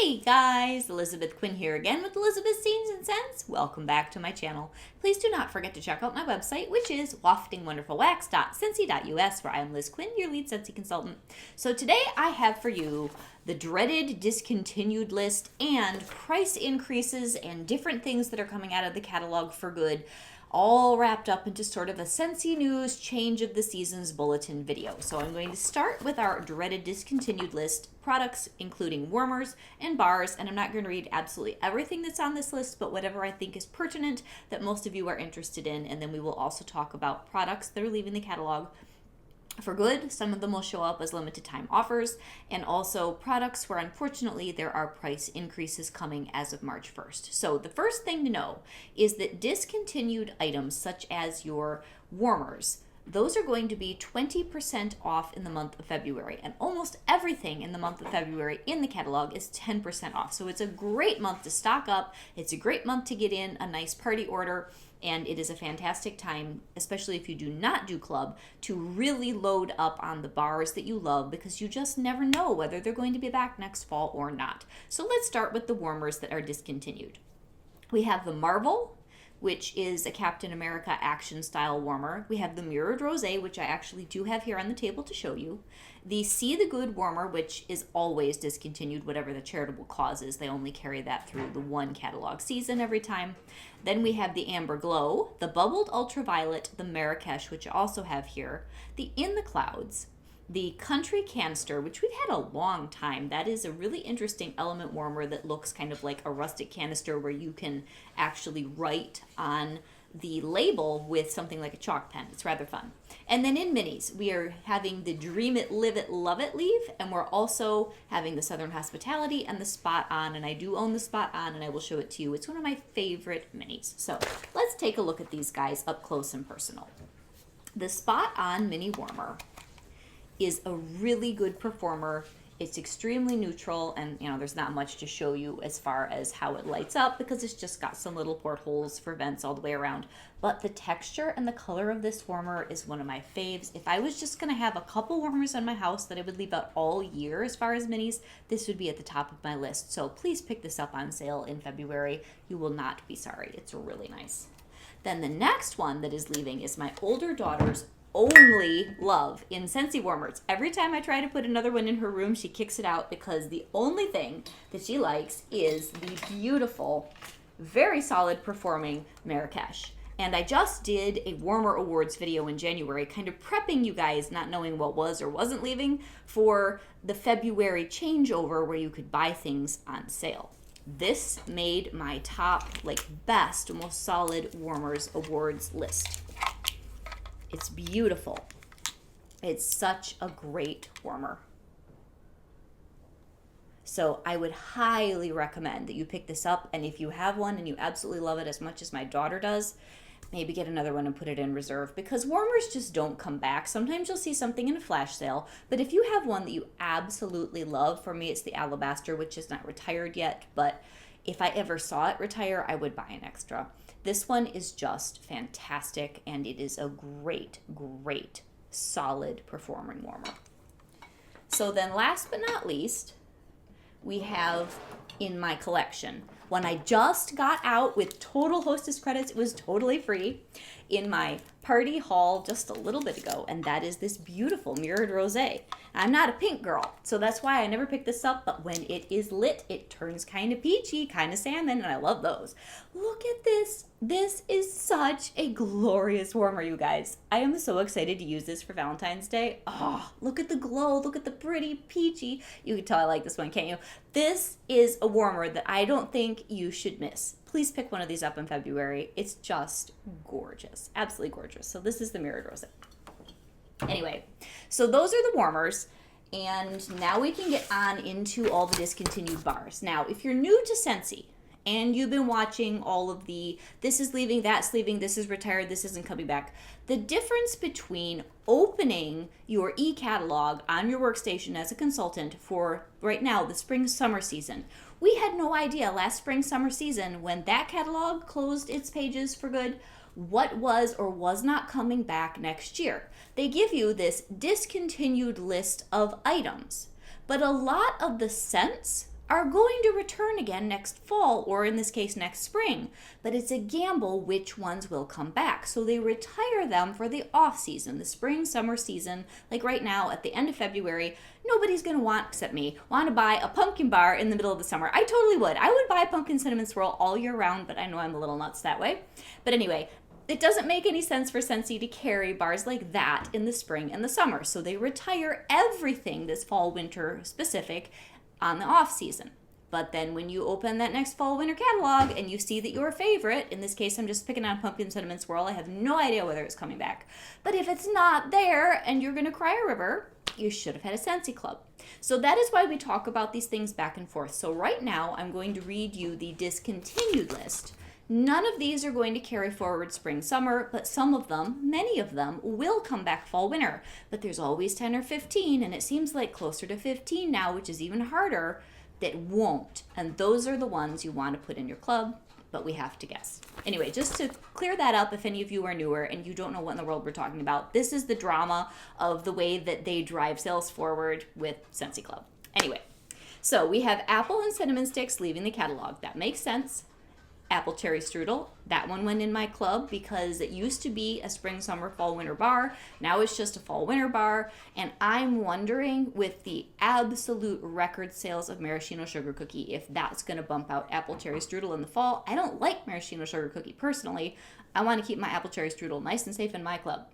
Hey guys, Elizabeth Quinn here again with Elizabeth's Scenes and Scents. Welcome back to my channel. Please do not forget to check out my website, which is waftingwonderfulwax.scentsy.us, where I'm Liz Quinn, your lead Scentsy consultant. So today I have for you the dreaded discontinued list and price increases and different things that are coming out of the catalog for good, all wrapped up into sort of a Scentsy News change of the seasons bulletin video. So I'm going to start with our dreaded discontinued list, products including warmers and bars, and I'm not going to read absolutely everything that's on this list, but whatever I think is pertinent that most of you are interested in, and then we will also talk about products that are leaving the catalog for good. Some of them will show up as limited time offers, and also products where unfortunately there are price increases coming as of March 1st. So the first thing to know is that discontinued items such as your warmers, those are going to be 20% off in the month of February, and almost everything in the month of February in the catalog is 10% off. So it's a great month to stock up. It's a great month to get in a nice party order, and it is a fantastic time, especially if you do not do club, to really load up on the bars that you love, because you just never know whether they're going to be back next fall or not. So let's start with the warmers that are discontinued. We have the Marvel, which is a Captain America action style warmer. We have the Mirrored Rosé, which I actually do have here on the table to show you. The See the Good warmer, which is always discontinued, whatever the charitable cause is. They only carry that through the one catalog season every time. Then we have the Amber Glow, the Bubbled Ultraviolet, the Marrakesh, which I also have here, the In the Clouds, the Country Canister, which we've had a long time. That is a really interesting element warmer that looks kind of like a rustic canister where you can actually write on the label with something like a chalk pen. It's rather fun. And then in minis, we are having the Dream It, Live It, Love It leaf, and we're also having the Southern Hospitality and the Spot On, and I do own the Spot On, and I will show it to you. It's one of my favorite minis. So let's take a look at these guys up close and personal. The Spot On mini warmer is a really good performer. It's extremely neutral, and there's not much to show you as far as how it lights up because it's just got some little portholes for vents all the way around. But the texture and the color of this warmer is one of my faves. If I was just gonna have a couple warmers in my house that I would leave out all year as far as minis, this would be at the top of my list. So please pick this up on sale in February. You will not be sorry. It's really nice. Then the next one that is leaving is my older daughter's only love in Scentsy warmers. Every time I try to put another one in her room, she kicks it out because the only thing that she likes is the beautiful, very solid performing Marrakesh. And I just did a warmer awards video in January, kind of prepping you guys, not knowing what was or wasn't leaving, for the February changeover where you could buy things on sale. This made my top, best, most solid warmers awards list. It's beautiful. It's such a great warmer. So I would highly recommend that you pick this up, and if you have one and you absolutely love it as much as my daughter does, maybe get another one and put it in reserve, because warmers just don't come back. Sometimes you'll see something in a flash sale, but if you have one that you absolutely love, for me it's the Alabaster, which is not retired yet, but if I ever saw it retire, I would buy an extra. This one is just fantastic, and it is a great, great, solid performing warmer. So then last but not least, we have in my collection one I just got out with total hostess credits. It was totally free in my party haul just a little bit ago, and that is this beautiful Mirrored Rosé. I'm not a pink girl, so that's why I never pick this up, but when it is lit, it turns kind of peachy, kind of salmon, and I love those. Look at this. This is such a glorious warmer, you guys. I am so excited to use this for Valentine's Day. Oh, look at the glow. Look at the pretty peachy. You can tell I like this one, can't you? This is a warmer that I don't think you should miss. Please pick one of these up in February. It's just gorgeous. Absolutely gorgeous. So this is the Mirrored Rosé. Anyway, so those are the warmers, and now we can get on into all the discontinued bars. Now, if you're new to Scentsy and you've been watching all of the this is leaving, that's leaving, this is retired, this isn't coming back, the difference between opening your e-catalog on your workstation as a consultant for right now the spring-summer season. We had no idea last spring-summer season when that catalog closed its pages for good what was or was not coming back next year. They give you this discontinued list of items, but a lot of the scents are going to return again next fall, or in this case next spring, but it's a gamble which ones will come back. So they retire them for the off season, the spring summer season. Like right now at the end of February, nobody's going to except me, want to buy a pumpkin bar in the middle of the summer. I totally would. I would buy a pumpkin cinnamon swirl all year round, but I know I'm a little nuts that way. But anyway, it doesn't make any sense for Scentsy to carry bars like that in the spring and the summer. So they retire everything this fall winter specific on the off season. But then when you open that next fall winter catalog and you see that your favorite, in this case I'm just picking on pumpkin cinnamon swirl, I have no idea whether it's coming back. But if it's not there and you're going to cry a river, you should have had a Scentsy club. So that is why we talk about these things back and forth. So right now I'm going to read you the discontinued list. None of these are going to carry forward spring, summer, but some of them, many of them, will come back fall, winter. But there's always 10 or 15, and it seems like closer to 15 now, which is even harder, that won't. And those are the ones you want to put in your club, but we have to guess. Anyway, just to clear that up, if any of you are newer and you don't know what in the world we're talking about, this is the drama of the way that they drive sales forward with Scentsy Club. Anyway, so we have apple and cinnamon sticks leaving the catalog. That makes sense. Apple cherry strudel, that one went in my club because it used to be a spring, summer, fall, winter bar. Now it's just a fall, winter bar. And I'm wondering, with the absolute record sales of maraschino sugar cookie, if that's going to bump out apple cherry strudel in the fall. I don't like maraschino sugar cookie personally. I want to keep my apple cherry strudel nice and safe in my club.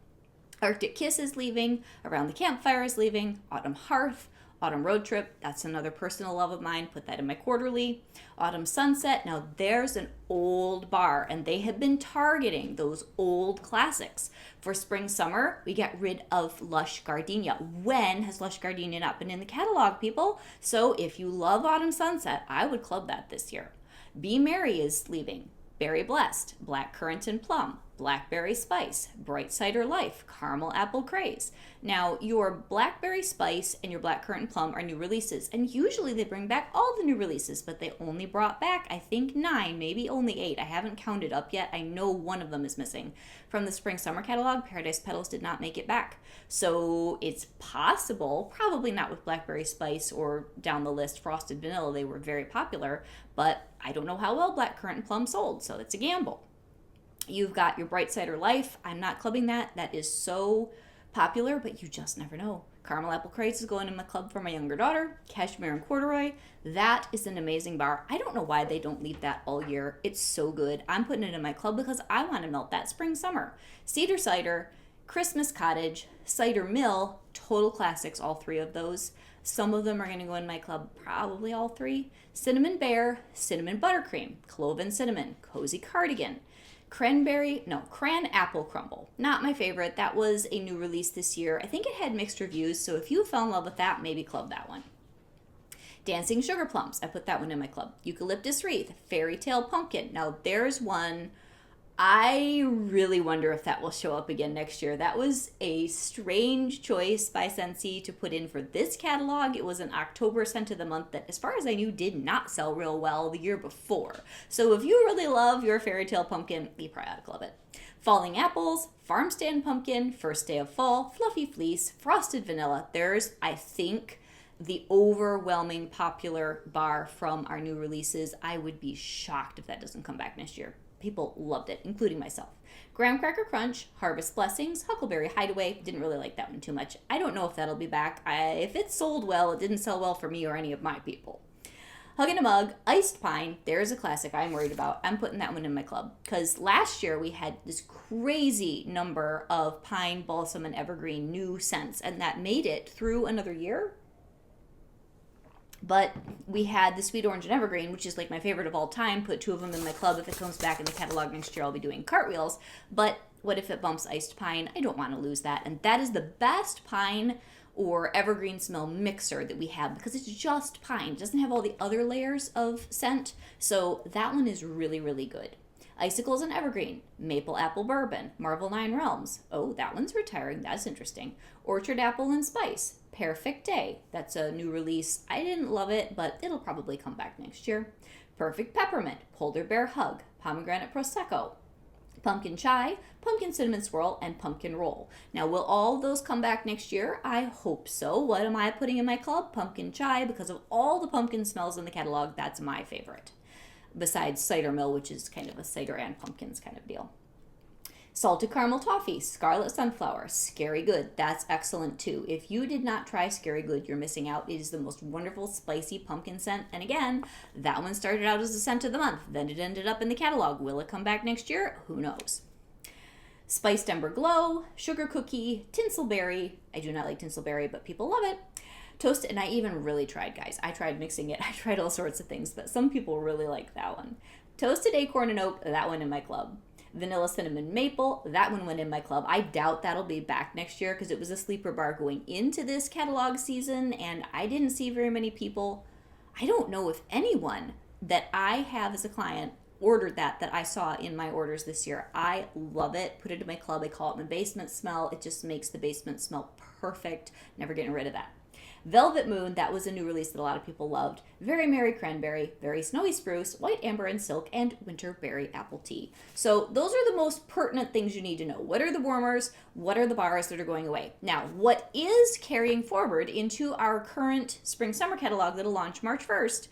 Arctic Kiss is leaving. Around the Campfire is leaving. Autumn Hearth. Autumn Road Trip, that's another personal love of mine. Put that in my quarterly. Autumn Sunset, now there's an old bar, and they have been targeting those old classics. For spring, summer, we get rid of Lush Gardenia. When has Lush Gardenia not been in the catalog, people? So if you love Autumn Sunset, I would club that this year. Be Merry is leaving. Berry Blessed, Black Currant and Plum, Blackberry Spice, Bright Cider Life, Caramel Apple Craze. Now, your Blackberry Spice and your Black Currant and Plum are new releases, and usually they bring back all the new releases, but they only brought back, I think, 9, maybe only 8. I haven't counted up yet. I know one of them is missing. From the spring-summer catalog, Paradise Petals did not make it back. So it's possible, probably not with Blackberry Spice or down the list Frosted Vanilla, they were very popular, but I don't know how well Black Currant and Plum sold, so it's a gamble. You've got your Bright Cider Life. I'm not clubbing that. That is so popular, but you just never know. Caramel Apple Craze is going in my club for my younger daughter. Cashmere and Corduroy. That is an amazing bar. I don't know why they don't leave that all year. It's so good. I'm putting it in my club because I want to melt that spring, summer. Cedar Cider, Christmas Cottage, Cider Mill, total classics, all 3 of those. Some of them are going to go in my club, probably all 3. Cinnamon Bear, Cinnamon Buttercream, Clove and Cinnamon, Cozy Cardigan, Cran Apple Crumble. Not my favorite. That was a new release this year. I think it had mixed reviews, so if you fell in love with that, maybe club that one. Dancing Sugar Plums. I put that one in my club. Eucalyptus Wreath, Fairy Tale Pumpkin. Now, there's one I really wonder if that will show up again next year. That was a strange choice by Scentsy to put in for this catalog. It was an October scent of the month that, as far as I knew, did not sell real well the year before. So if you really love your Fairy Tale Pumpkin, you probably ought to club it. Falling Apples, Farm Stand Pumpkin, First Day of Fall, Fluffy Fleece, Frosted Vanilla. There's, I think, the overwhelming popular bar from our new releases. I would be shocked if that doesn't come back next year. People loved it, including myself. Graham Cracker Crunch, Harvest Blessings, Huckleberry Hideaway. Didn't really like that one too much. I don't know if that'll be back. If it sold well, it didn't sell well for me or any of my people. Hug in a Mug, Iced Pine. There's a classic I'm worried about. I'm putting that one in my club. Because last year we had this crazy number of pine, balsam, and evergreen new scents. And that made it through another year. But we had the Sweet Orange and Evergreen, which is like my favorite of all time. Put 2 of them in my club. If it comes back in the catalog next year, I'll be doing cartwheels. But what if it bumps Iced Pine? I don't want to lose that. And that is the best pine or evergreen smell mixer that we have because it's just pine. It doesn't have all the other layers of scent. So that one is really, really good. Icicles and Evergreen, Maple Apple Bourbon, Marvel 9 Realms. Oh, that one's retiring. That's interesting. Orchard Apple and Spice, Perfect Day. That's a new release. I didn't love it, but it'll probably come back next year. Perfect Peppermint, Polar Bear Hug, Pomegranate Prosecco, pumpkin chai, pumpkin cinnamon swirl, and pumpkin roll. Now, will all of those come back next year? I hope so. What am I putting in my club? Pumpkin chai, because of all the pumpkin smells in the catalog, that's my favorite. Besides cider mill, which is kind of a cider and pumpkins kind of deal. Salted caramel toffee, scarlet sunflower, scary good. That's excellent too. If you did not try scary good, you're missing out. It is the most wonderful spicy pumpkin scent. And again, that one started out as a scent of the month. Then it ended up in the catalog. Will it come back next year? Who knows? Spiced Ember Glow, sugar cookie, tinselberry. I do not like tinselberry, but people love it. Toasted, and I even really tried, guys. I tried mixing it. I tried all sorts of things, but some people really like that one. Toasted acorn and oak, that one in my club. Vanilla cinnamon maple, that one went in my club. I doubt that'll be back next year because it was a sleeper bar going into this catalog season, and I didn't see very many people. I don't know if anyone that I have as a client ordered that I saw in my orders this year. I love it. Put it in my club. I call it my basement smell. It just makes the basement smell perfect. Never getting rid of that. Velvet Moon, that was a new release that a lot of people loved. Very Merry Cranberry, Very Snowy Spruce, White Amber and Silk, and Winter Berry Apple Tea. So those are the most pertinent things you need to know. What are the warmers? What are the bars that are going away? Now, what is carrying forward into our current spring-summer catalog that'll launch March 1st?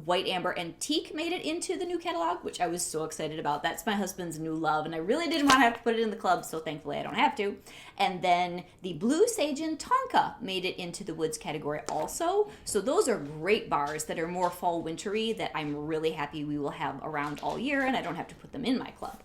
White Amber and Teak made it into the new catalog, which I was so excited about. That's my husband's new love, and I really didn't want to have to put it in the club, so thankfully I don't have to. And then the Blue Sage and Tonka made it into the Woods category also. So those are great bars that are more fall wintry that I'm really happy we will have around all year, and I don't have to put them in my club.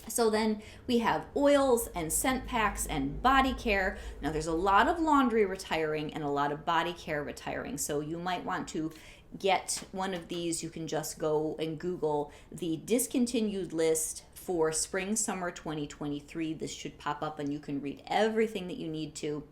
So then we have oils and scent packs and body care. Now there's a lot of laundry retiring and a lot of body care retiring, so you might want to get one of these. You can just go and Google the discontinued list for spring summer 2023. This should pop up and you can read everything that you need to.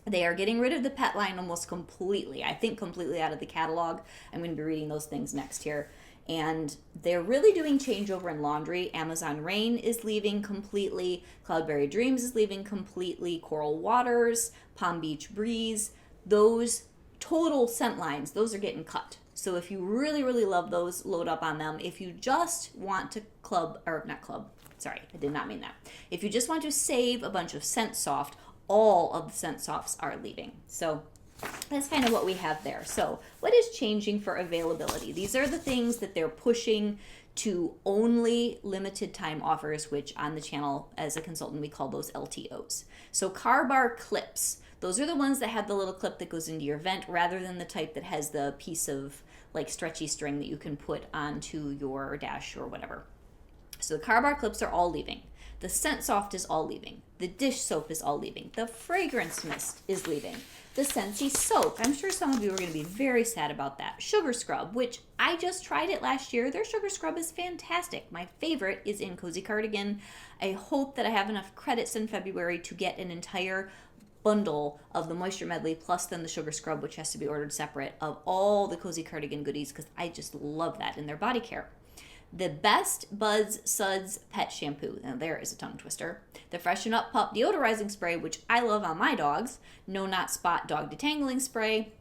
They are getting rid of the pet line almost completely. I think completely out of the catalog. I'm going to be reading those things next year. And they're really doing changeover in laundry. Amazon Rain is leaving completely. Cloudberry Dreams is leaving completely. Coral Waters, Palm Beach Breeze, those total scent lines, those are getting cut. So if you really, really love those, load up on them. If you just want to I did not mean that. If you just want to save a bunch of Scent Soft, all of the Scent Softs are leaving. So that's kind of what we have there. So what is changing for availability? These are the things that they're pushing to only limited time offers, which on the channel as a consultant, we call those LTOs. So car bar clips. Those are the ones that have the little clip that goes into your vent rather than the type that has the piece of like stretchy string that you can put onto your dash or whatever. So the car bar clips are all leaving. The Scent Soft is all leaving. The dish soap is all leaving. The fragrance mist is leaving. The Scentsy soap. I'm sure some of you are going to be very sad about that. Sugar scrub, which I just tried it last year. Their sugar scrub is fantastic. My favorite is in Cozy Cardigan. I hope that I have enough credits in February to get an entire bundle of the Moisture Medley plus then the sugar scrub, which has to be ordered separate, of all the Cozy Cardigan goodies because I just love that in their body care. The Best Buds Suds Pet Shampoo. Now there is a tongue twister. The Freshen Up Pup Deodorizing Spray, which I love on my dogs. No Knot Spot Dog Detangling Spray.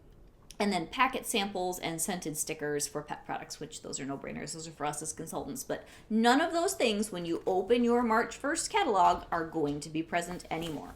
And then packet samples and scented stickers for pet products, which those are no-brainers. Those are for us as consultants. But none of those things, when you open your March 1st catalog, are going to be present anymore.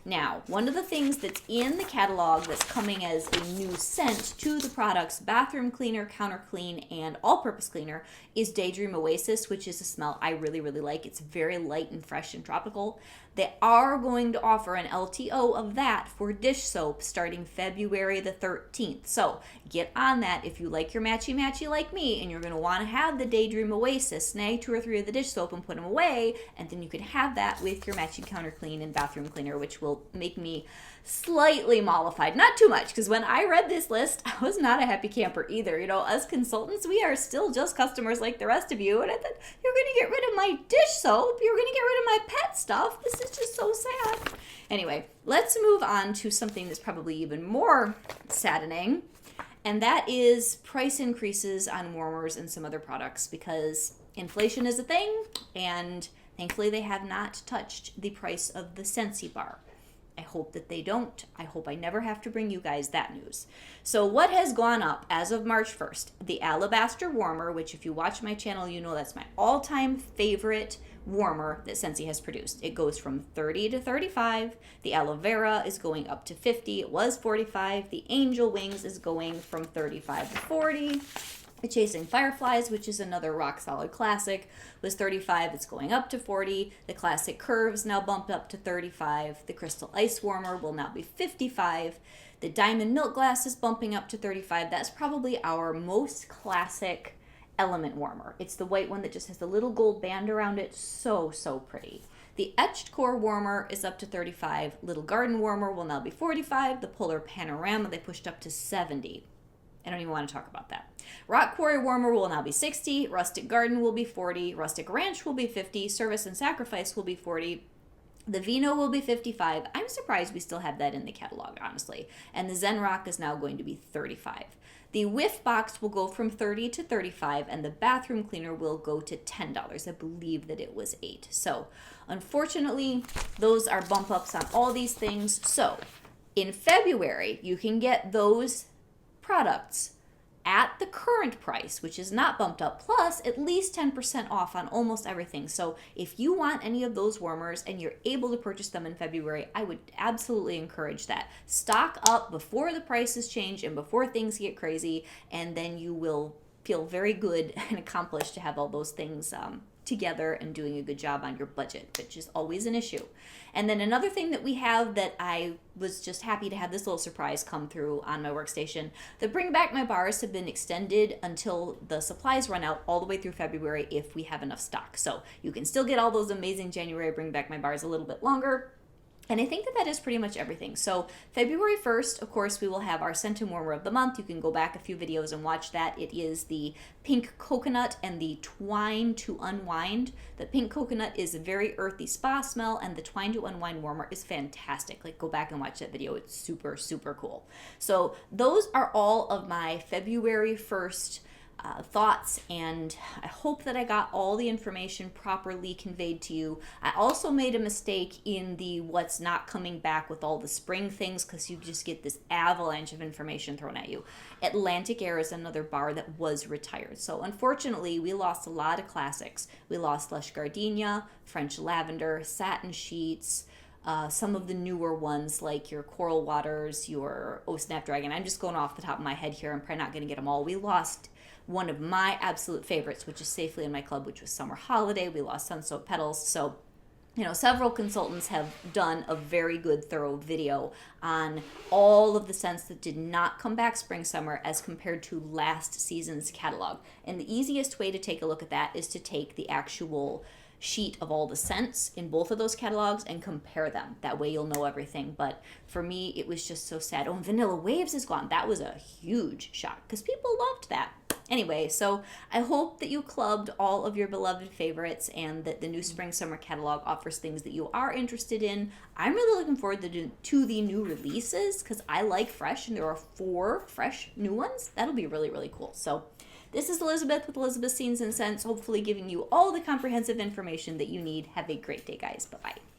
Now, one of the things that's in the catalog that's coming as a new scent to the products, bathroom cleaner, counter clean, and all-purpose cleaner, is Daydream Oasis, which is a smell I really, really like. It's very light and fresh and tropical. They are going to offer an LTO of that for dish soap starting February the 13th. So get on that if you like your matchy-matchy like me and you're going to want to have the Daydream Oasis. Snag 2 or 3 of the dish soap and put them away, and then you can have that with your matching counter clean and bathroom cleaner, which will make me slightly mollified. Not too much, because when I read this list, I was not a happy camper either. You know, as consultants, we are still just customers like the rest of you, and I thought, you're going to get rid of my dish soap, you're going to get rid of my pet stuff, this is just so sad. Anyway, let's move on to something that's probably even more saddening, and that is price increases on warmers and some other products, because inflation is a thing, and thankfully they have not touched the price of the Scentsy bar. I hope that they don't. I hope I never have to bring you guys that news. So what has gone up as of March 1st? The Alabaster Warmer, which if you watch my channel, you know that's my all-time favorite warmer that Scentsy has produced. It goes from 30 to 35. The Aloe Vera is going up to 50. It was 45. The Angel Wings is going from 35 to 40. The Chasing Fireflies, which is another rock solid classic, was 35. It's going up to 40. The Classic Curves now bumped up to 35. The Crystal Ice Warmer will now be 55. The Diamond Milk Glass is bumping up to 35. That's probably our most classic element warmer. It's the white one that just has the little gold band around it. So, so pretty. The Etched Core Warmer is up to 35. Little Garden Warmer will now be 45. The Polar Panorama, they pushed up to 70. I don't even want to talk about that. Rock Quarry Warmer will now be 60. Rustic Garden will be 40. Rustic Ranch will be 50. Service and Sacrifice will be 40. The Vino will be 55. I'm surprised we still have that in the catalog, honestly. And the Zen Rock is now going to be 35. The Whiff Box will go from 30 to 35, and the Bathroom Cleaner will go to $10. I believe that it was $8. So, unfortunately, those are bump ups on all these things. So, in February, you can get those products at the current price, which is not bumped up, plus at least 10% off on almost everything. So if you want any of those warmers and you're able to purchase them in February, I would absolutely encourage that. Stock up before the prices change and before things get crazy, and then you will feel very good and accomplished to have all those things together and doing a good job on your budget, which is always an issue. And then another thing that we have that I was just happy to have this little surprise come through on my workstation, the Bring Back My Bars have been extended until the supplies run out all the way through February if we have enough stock. So you can still get all those amazing January Bring Back My Bars a little bit longer. And I think that that is pretty much everything. So February 1st, of course, we will have our Scent and Warmer of the Month. You can go back a few videos and watch that. It is the Pink Coconut and the Twine to Unwind. The Pink Coconut is a very earthy spa smell, and the Twine to Unwind Warmer is fantastic. Like, go back and watch that video. It's super, super cool. So those are all of my February 1st thoughts, and I hope that I got all the information properly conveyed to you. I also made a mistake in the what's not coming back with all the spring things, because you just get this avalanche of information thrown at you. Atlantic Air is another bar that was retired, so unfortunately we lost a lot of classics. We lost Lush Gardenia, French Lavender, Satin Sheets, some of the newer ones like your Coral Waters, your Oh Snapdragon. I'm just going off the top of my head here. I'm probably not going to get them all. We lost one of my absolute favorites, which is safely in my club, which was Summer Holiday. We lost Sunsoap Petals. So, you know, several consultants have done a very good, thorough video on all of the scents that did not come back spring, summer as compared to last season's catalog. And the easiest way to take a look at that is to take the actual sheet of all the scents in both of those catalogs and compare them. That way you'll know everything. But for me, it was just so sad. Oh, and Vanilla Waves is gone. That was a huge shock because people loved that. Anyway, so I hope that you clubbed all of your beloved favorites and that the new spring summer catalog offers things that you are interested in. I'm really looking forward to the new releases because I like fresh, and there are 4 fresh new ones. That'll be really, really cool. So this is Elizabeth with Elizabeth's Scenes and Scents, hopefully giving you all the comprehensive information that you need. Have a great day, guys. Bye-bye.